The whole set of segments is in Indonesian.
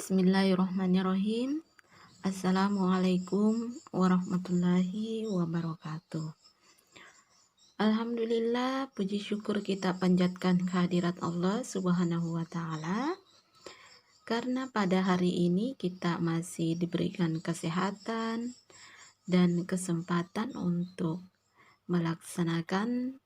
Bismillahirrahmanirrahim. Assalamualaikum warahmatullahi wabarakatuh. Alhamdulillah, puji syukur kita panjatkan kehadirat Allah Subhanahu wa Ta'ala, karena pada hari ini kita masih diberikan kesehatan dan kesempatan untuk melaksanakan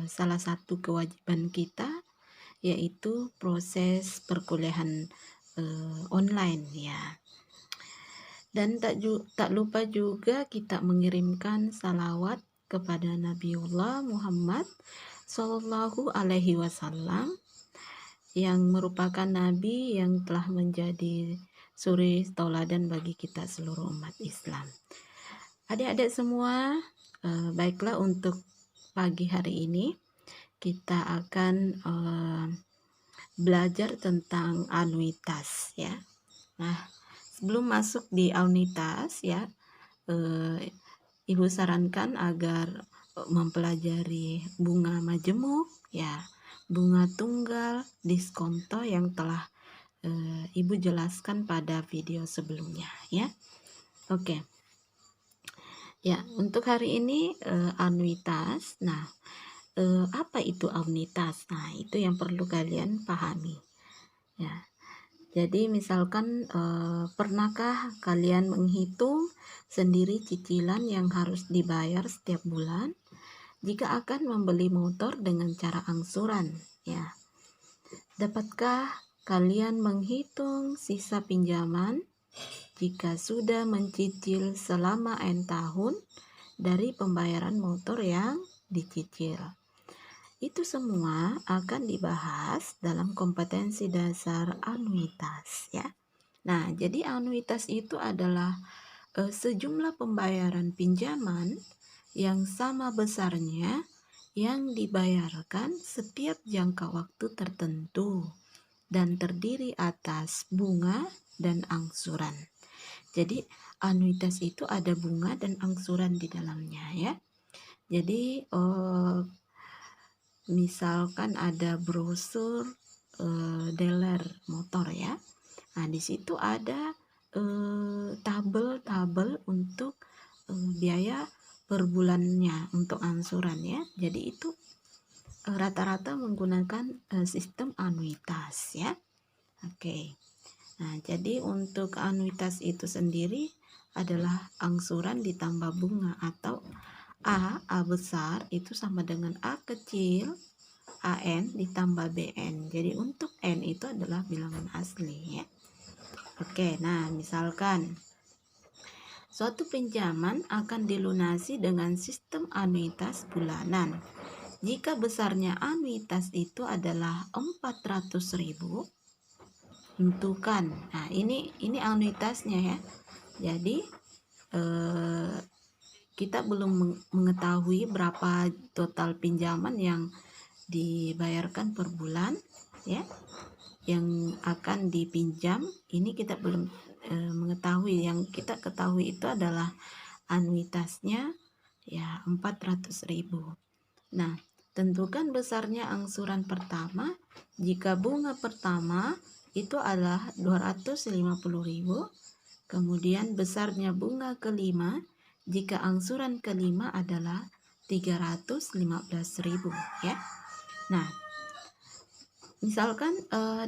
salah satu kewajiban kita, yaitu proses perkuliahan online ya. Dan tak lupa juga kita mengirimkan salawat kepada Nabiullah Muhammad Sallallahu Alaihi Wasallam, yang merupakan nabi yang telah menjadi suri tauladan bagi kita seluruh umat Islam. Adik-adik semua, baiklah, untuk pagi hari ini kita akan belajar tentang anuitas ya. Nah, sebelum masuk di anuitas ya, Ibu sarankan agar mempelajari bunga majemuk ya, bunga tunggal, diskonto yang telah Ibu jelaskan pada video sebelumnya ya. Oke. Ya, untuk hari ini anuitas. Nah, apa itu anuitas? Nah, itu yang perlu kalian pahami ya. Jadi misalkan pernahkah kalian menghitung sendiri cicilan yang harus dibayar setiap bulan jika akan membeli motor dengan cara angsuran ya? Dapatkah kalian menghitung sisa pinjaman jika sudah mencicil selama N tahun dari pembayaran motor yang dicicil? Itu semua akan dibahas dalam kompetensi dasar anuitas ya. Nah, jadi anuitas itu adalah sejumlah pembayaran pinjaman yang sama besarnya yang dibayarkan setiap jangka waktu tertentu dan terdiri atas bunga dan angsuran. Jadi anuitas itu ada bunga dan angsuran di dalamnya ya. Jadi misalkan ada brosur dealer motor ya. Nah, di situ ada tabel-tabel untuk biaya per bulannya untuk angsuran ya. Jadi itu rata-rata menggunakan sistem anuitas ya. Oke. Nah, jadi untuk anuitas itu sendiri adalah angsuran ditambah bunga, atau A besar itu sama dengan A kecil AN ditambah BN. Jadi untuk N itu adalah bilangan asli ya. Oke, nah misalkan suatu pinjaman akan dilunasi dengan sistem anuitas bulanan. Jika besarnya anuitas itu adalah 400.000, tentukan. Nah, ini anuitasnya ya. Jadi kita belum mengetahui berapa total pinjaman yang dibayarkan per bulan ya, yang akan dipinjam. Ini kita belum mengetahui. Yang kita ketahui itu adalah anuitasnya ya 400.000. Nah, tentukan besarnya angsuran pertama jika bunga pertama itu adalah 250.000, kemudian besarnya bunga kelima jika angsuran kelima adalah 315.000 ya. Nah, misalkan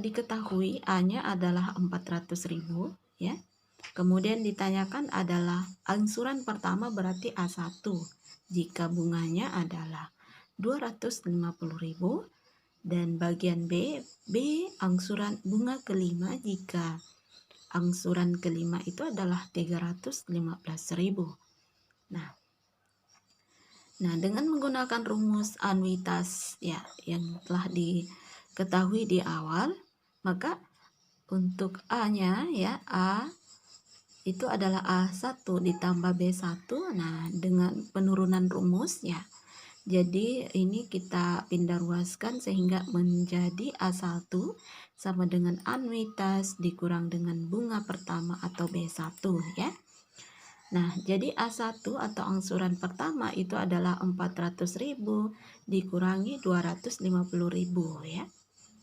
diketahui A-nya adalah 400.000 ya. Kemudian ditanyakan adalah angsuran pertama, berarti A1 jika bunganya adalah 250.000, dan bagian B angsuran bunga kelima jika angsuran kelima itu adalah 315.000. Nah, dengan menggunakan rumus anuitas ya yang telah diketahui di awal, maka untuk A-nya ya, A itu adalah A1 ditambah B1. Nah, dengan penurunan rumus ya. Jadi ini kita pindah ruaskan sehingga menjadi A1 sama dengan anuitas dikurang dengan bunga pertama atau B1 ya. Nah, jadi A1 atau angsuran pertama itu adalah 400.000 dikurangi 250.000 ya.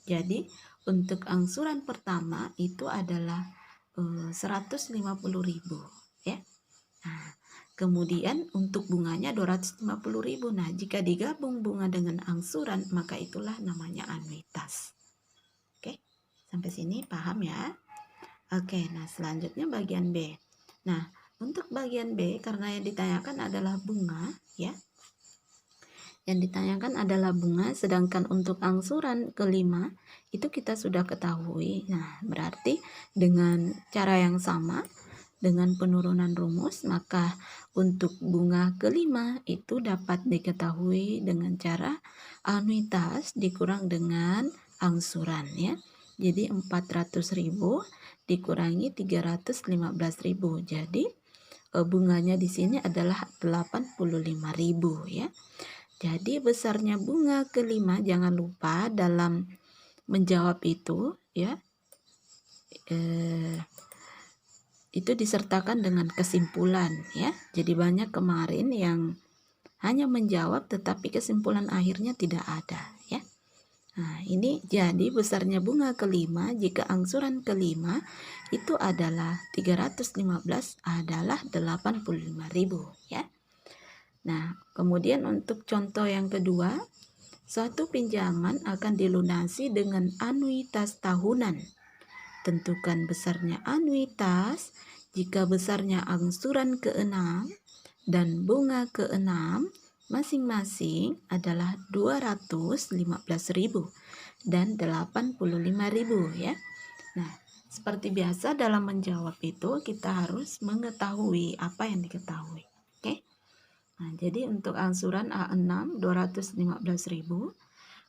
Jadi untuk angsuran pertama itu adalah 150.000 ya. Nah, kemudian untuk bunganya 250.000. Nah, jika digabung bunga dengan angsuran, maka itulah namanya anuitas. Oke, sampai sini paham ya? Oke, nah selanjutnya bagian B. Nah, untuk bagian B, karena yang ditanyakan adalah bunga, ya. Yang ditanyakan adalah bunga, sedangkan untuk angsuran kelima, itu kita sudah ketahui. Nah, berarti dengan cara yang sama, dengan penurunan rumus, maka untuk bunga kelima itu dapat diketahui dengan cara anuitas dikurang dengan angsuran, ya. Jadi 400.000 dikurangi 315.000. Jadi bunganya di sini adalah 85.000 ya. Jadi besarnya bunga kelima, jangan lupa dalam menjawab itu ya, itu disertakan dengan kesimpulan ya. Jadi banyak kemarin yang hanya menjawab tetapi kesimpulan akhirnya tidak ada ya. Nah, ini jadi besarnya bunga kelima jika angsuran kelima itu adalah 315 adalah 85.000 ya. Nah, kemudian untuk contoh yang kedua, suatu pinjaman akan dilunasi dengan anuitas tahunan. Tentukan besarnya anuitas jika besarnya angsuran ke-6 dan bunga ke-6 masing-masing adalah 215.000 dan 85.000 ya. Nah, seperti biasa dalam menjawab itu kita harus mengetahui apa yang diketahui. Oke. Nah, jadi untuk angsuran A6 215.000,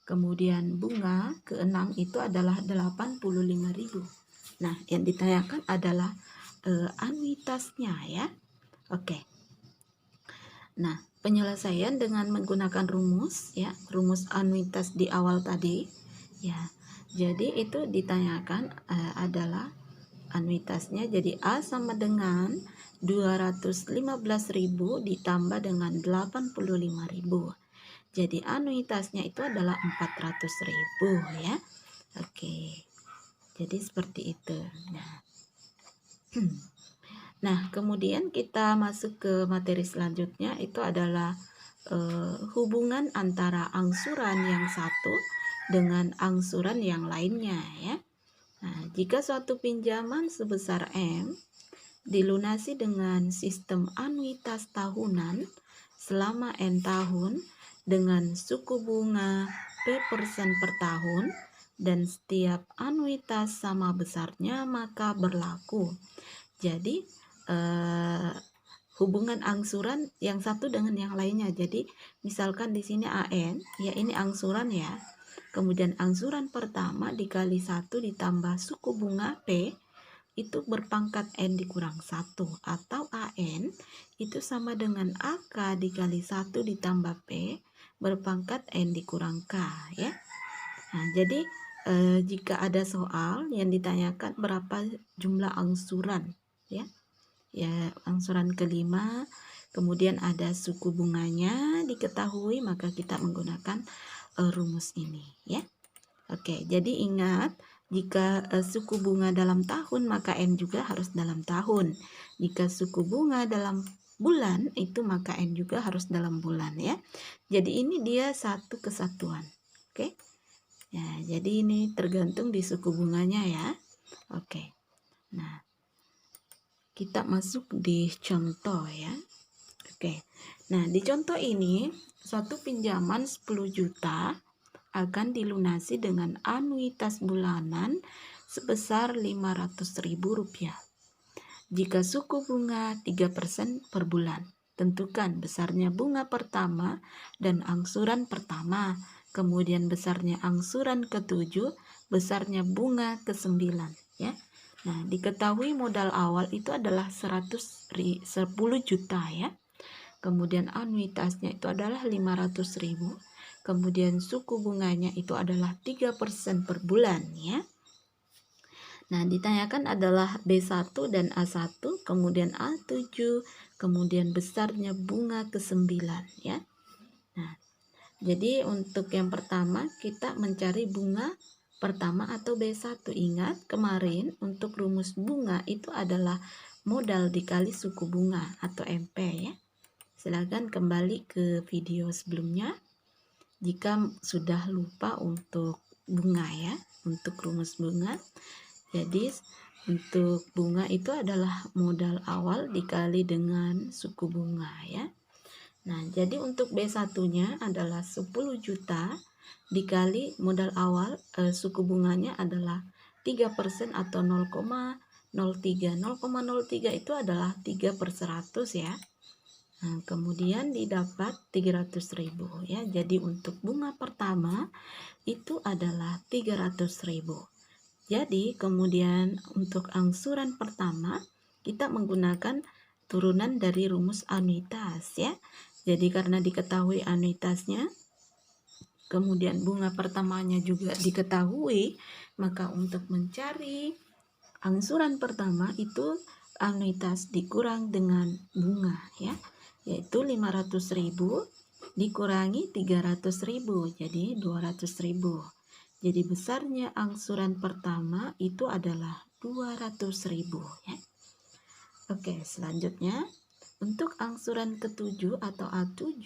kemudian bunga ke-6 itu adalah 85.000. Nah, yang ditanyakan adalah anuitasnya ya. Oke. Nah, penyelesaian dengan menggunakan rumus ya, rumus anuitas di awal tadi ya. Jadi itu ditanyakan adalah anuitasnya, jadi A sama dengan 215.000 ditambah dengan 85.000. Jadi anuitasnya itu adalah 400.000 ya. Oke. Jadi seperti itu. Nah, kemudian kita masuk ke materi selanjutnya, itu adalah hubungan antara angsuran yang satu dengan angsuran yang lainnya ya. Nah, jika suatu pinjaman sebesar M dilunasi dengan sistem anuitas tahunan selama N tahun dengan suku bunga P% per tahun dan setiap anuitas sama besarnya, maka berlaku. Jadi hubungan angsuran yang satu dengan yang lainnya. Jadi misalkan di sini AN, ya ini angsuran ya. Kemudian angsuran pertama dikali 1 ditambah suku bunga P itu berpangkat N dikurang 1, atau AN itu sama dengan AK dikali 1 ditambah P berpangkat N dikurang K ya. Nah, jadi jika ada soal yang ditanyakan berapa jumlah angsuran ya, angsuran kelima, kemudian ada suku bunganya diketahui, maka kita menggunakan rumus ini ya. Oke, jadi ingat, jika suku bunga dalam tahun maka N juga harus dalam tahun. Jika suku bunga dalam bulan itu maka N juga harus dalam bulan ya. Jadi ini dia satu kesatuan. Oke. Ya, jadi ini tergantung di suku bunganya ya. Oke. Nah, kita masuk di contoh ya. Oke. Nah, di contoh ini suatu pinjaman 10 juta akan dilunasi dengan anuitas bulanan sebesar Rp500.000. Jika suku bunga 3% per bulan, tentukan besarnya bunga pertama dan angsuran pertama, kemudian besarnya angsuran ke-7, besarnya bunga ke-9 ya. Nah, diketahui modal awal itu adalah 10 juta ya. Kemudian anuitasnya itu adalah 500.000. Kemudian suku bunganya itu adalah 3% per bulan ya. Nah, ditanyakan adalah B1 dan A1, kemudian A7, kemudian besarnya bunga ke-9 ya. Nah, jadi untuk yang pertama kita mencari bunga pertama atau B1. Ingat kemarin untuk rumus bunga itu adalah modal dikali suku bunga atau MP ya. Silakan kembali ke video sebelumnya jika sudah lupa untuk bunga ya, untuk rumus bunga. Jadi untuk bunga itu adalah modal awal dikali dengan suku bunga ya. Nah, jadi untuk B1-nya adalah 10 juta dikali modal awal, suku bunganya adalah 3% atau 0,03. 0,03 itu adalah 3/100 ya. Nah, kemudian didapat 300.000 ya. Jadi untuk bunga pertama itu adalah 300.000. Jadi kemudian untuk angsuran pertama kita menggunakan turunan dari rumus anuitas ya. Jadi karena diketahui anuitasnya, kemudian bunga pertamanya juga diketahui, maka untuk mencari angsuran pertama itu anuitas dikurang dengan bunga ya, yaitu 500.000 dikurangi 300.000 jadi 200.000. Jadi besarnya angsuran pertama itu adalah 200.000 ya. Oke, selanjutnya untuk angsuran ke-7 atau A7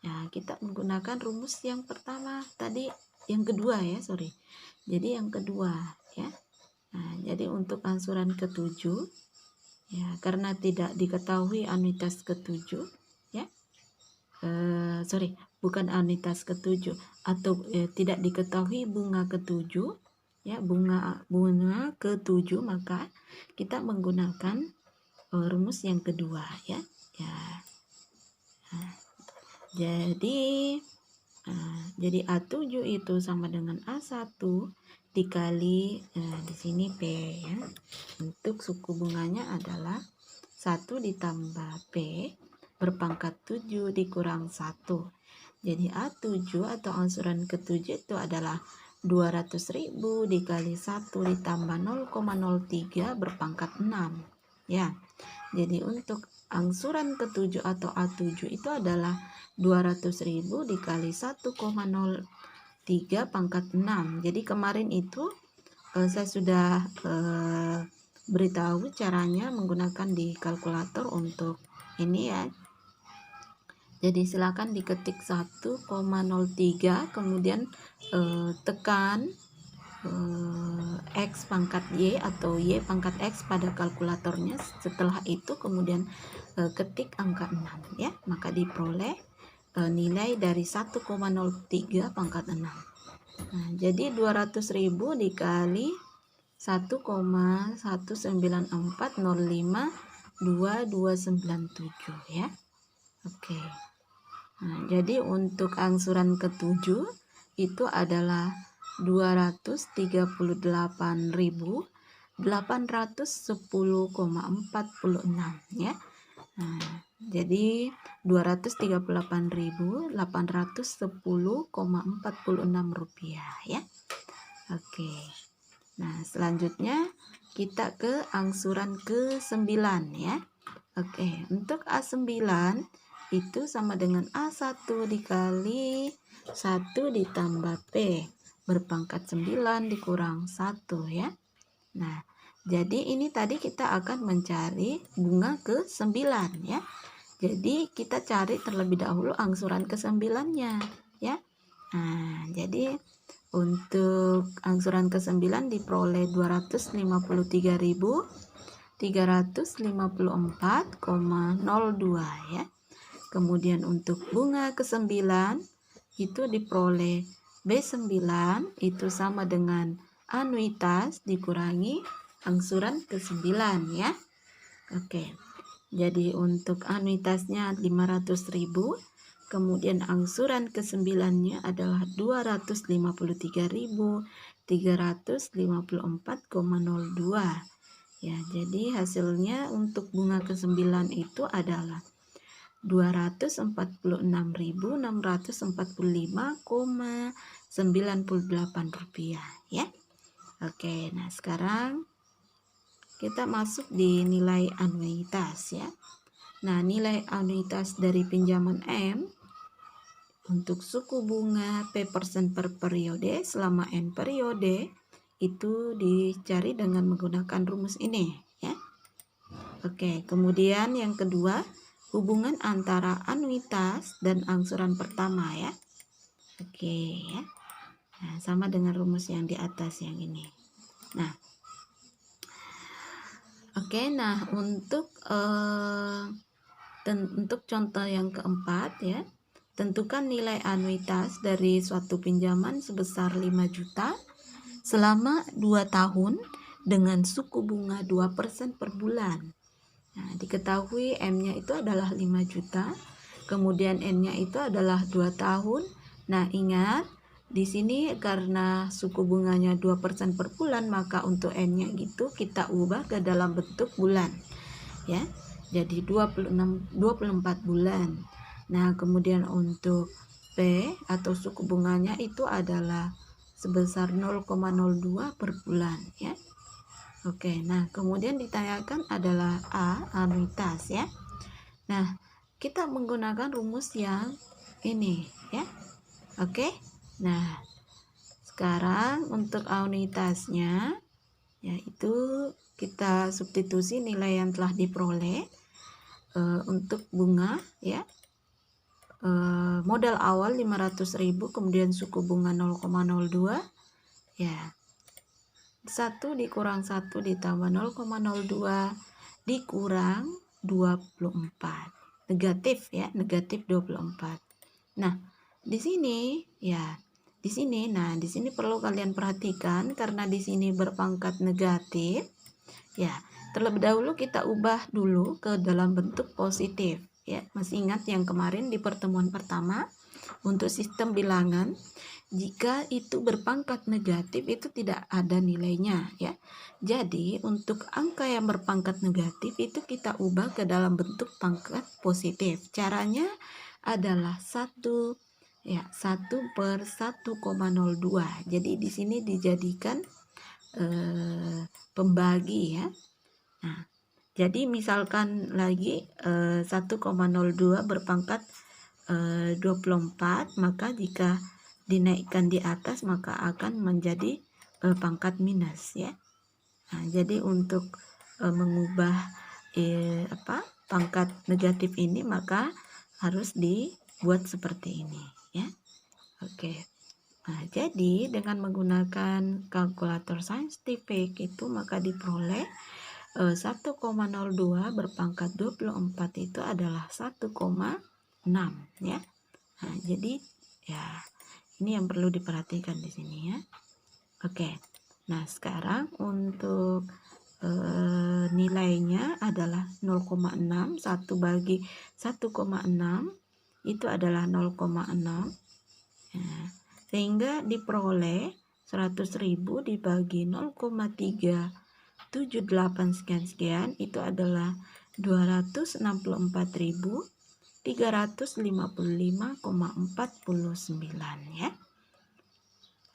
ya, kita menggunakan rumus yang pertama tadi, yang kedua ya, sorry. Jadi yang kedua ya. Nah, jadi untuk angsuran ke-7 ya, karena tidak diketahui anuitas ke-7 ya. Bukan anuitas ke-7 atau tidak diketahui bunga ke-7 ya, bunga ke-7, maka kita menggunakan rumus yang kedua ya. Nah, jadi A7 itu sama dengan A1 dikali di sini P ya. Untuk suku bunganya adalah 1 ditambah P berpangkat 7 dikurang 1. Jadi A7 atau angsuran ke-7 itu adalah 200.000 dikali 1 ditambah 0,03 berpangkat 6 ya. Jadi untuk angsuran ke-7 atau A7 itu adalah 200.000 dikali 1,03 pangkat 6. Jadi kemarin itu saya sudah beritahu caranya menggunakan di kalkulator untuk ini ya. Jadi silakan diketik 1,03 kemudian tekan X pangkat Y atau Y pangkat X pada kalkulatornya. Setelah itu kemudian ketik angka 6 ya, maka diperoleh nilai dari 1,03 pangkat 6. Nah, jadi 200.000 dikali 1,194052297 ya. Oke. Nah, jadi untuk angsuran ke-7 itu adalah 238.810,46 ya. Nah, jadi 238.810,46 rupiah ya. Oke. Nah, selanjutnya kita ke angsuran ke-9 ya. Oke, untuk A9 itu sama dengan A1 dikali 1 ditambah P berpangkat 9 dikurang 1 ya. Nah, jadi ini tadi kita akan mencari bunga ke-9 ya. Jadi kita cari terlebih dahulu angsuran ke-9-nya ya. Nah, jadi untuk angsuran ke-9 diperoleh 253.354,02 ya. Kemudian untuk bunga ke-9 itu diperoleh B9 itu sama dengan anuitas dikurangi angsuran ke-9 ya. Oke. Jadi untuk anuitasnya 500.000, kemudian angsuran ke-9-nya adalah 253.354,02 ya. Jadi hasilnya untuk bunga ke-9 itu adalah 246.645,98 rupiah ya. Oke, nah sekarang kita masuk di nilai anuitas ya. Nah, nilai anuitas dari pinjaman M untuk suku bunga P% per periode selama N periode itu dicari dengan menggunakan rumus ini ya. Oke, kemudian yang kedua, hubungan antara anuitas dan angsuran pertama ya. Oke ya. Nah, sama dengan rumus yang di atas yang ini. Nah, oke, nah untuk contoh yang keempat ya, tentukan nilai anuitas dari suatu pinjaman sebesar 5 juta selama 2 tahun dengan suku bunga 2% per bulan. Nah, diketahui M-nya itu adalah 5 juta, kemudian N-nya itu adalah 2 tahun. Nah, ingat di sini karena suku bunganya 2% per bulan, maka untuk N-nya gitu kita ubah ke dalam bentuk bulan. Ya. Jadi 24 bulan. Nah, kemudian untuk P atau suku bunganya itu adalah sebesar 0,02 per bulan ya. Oke, nah kemudian ditanyakan adalah A, anuitas ya. Nah, kita menggunakan rumus yang ini ya. Oke. Nah, sekarang untuk anuitasnya yaitu kita substitusi nilai yang telah diperoleh untuk bunga ya. Modal awal 500.000, kemudian suku bunga 0,02 ya. 1 dikurang 1 ditambah 0,02 dikurang 24. Negatif ya, negatif 24. Nah, di sini ya, di sini perlu kalian perhatikan karena di sini berpangkat negatif. Ya, terlebih dahulu kita ubah dulu ke dalam bentuk positif ya. Masih ingat yang kemarin di pertemuan pertama untuk sistem bilangan, jika itu berpangkat negatif itu tidak ada nilainya ya. Jadi untuk angka yang berpangkat negatif itu kita ubah ke dalam bentuk pangkat positif. Caranya adalah 1 ya, 1 per 1,02. Jadi di sini dijadikan pembagi ya. Nah, jadi misalkan lagi 1,02 berpangkat 24, maka jika dinaikkan di atas maka akan menjadi pangkat minus ya. Nah, jadi untuk mengubah pangkat negatif ini maka harus dibuat seperti ini ya. Oke. Nah, jadi dengan menggunakan kalkulator saintifik itu maka diperoleh 1,02 berpangkat 24 itu adalah 1,6 ya. Nah, jadi ya ini yang perlu diperhatikan di sini ya. Oke. Nah, sekarang untuk nilainya adalah 0,6, 1 bagi 1,6 itu adalah 0,6. Nah, sehingga diperoleh 100.000 dibagi 0,378 sekian itu adalah 264.355,49 ya.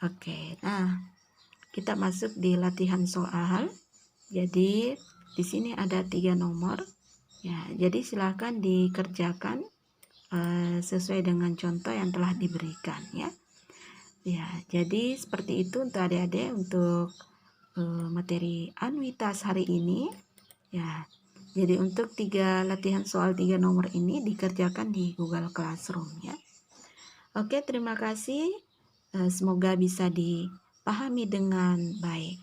Oke, nah kita masuk di latihan soal. Jadi di sini ada 3 nomor ya. Jadi silakan dikerjakan sesuai dengan contoh yang telah diberikan ya. Ya, jadi seperti itu untuk adik-adik untuk materi anuitas hari ini ya. Jadi untuk 3 latihan soal 3 nomor ini dikerjakan di Google Classroom ya. Oke, terima kasih. Semoga bisa dipahami dengan baik.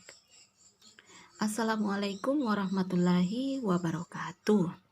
Assalamualaikum warahmatullahi wabarakatuh.